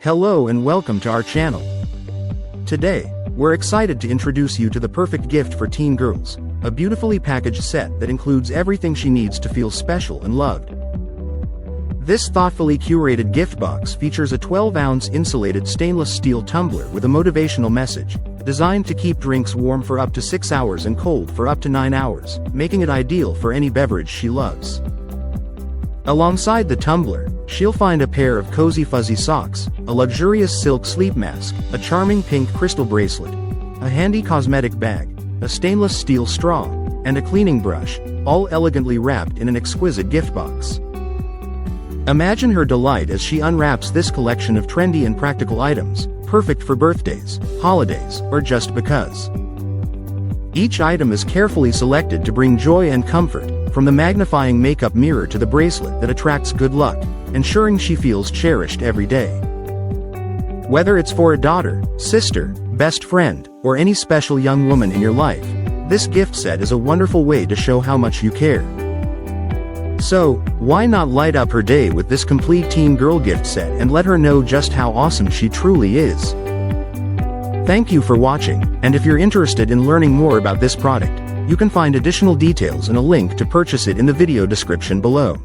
Hello and welcome to our channel. Today, we're excited to introduce you to the perfect gift for teen girls, a beautifully packaged set that includes everything she needs to feel special and loved. This thoughtfully curated gift box features a 12-ounce insulated stainless steel tumbler with a motivational message, designed to keep drinks warm for up to 6 hours and cold for up to 9 hours, making it ideal for any beverage she loves. Alongside the tumbler, she'll find a pair of cozy fuzzy socks, a luxurious silk sleep mask, a charming pink crystal bracelet, a handy cosmetic bag, a stainless steel straw, and a cleaning brush, all elegantly wrapped in an exquisite gift box. Imagine her delight as she unwraps this collection of trendy and practical items, perfect for birthdays, holidays, or just because. Each item is carefully selected to bring joy and comfort, from the magnifying makeup mirror to the bracelet that attracts good luck, ensuring she feels cherished every day. Whether it's for a daughter, sister, best friend, or any special young woman in your life, this gift set is a wonderful way to show how much you care. So, why not light up her day with this complete teen girl gift set and let her know just how awesome she truly is? Thank you for watching, and if you're interested in learning more about this product, you can find additional details and a link to purchase it in the video description below.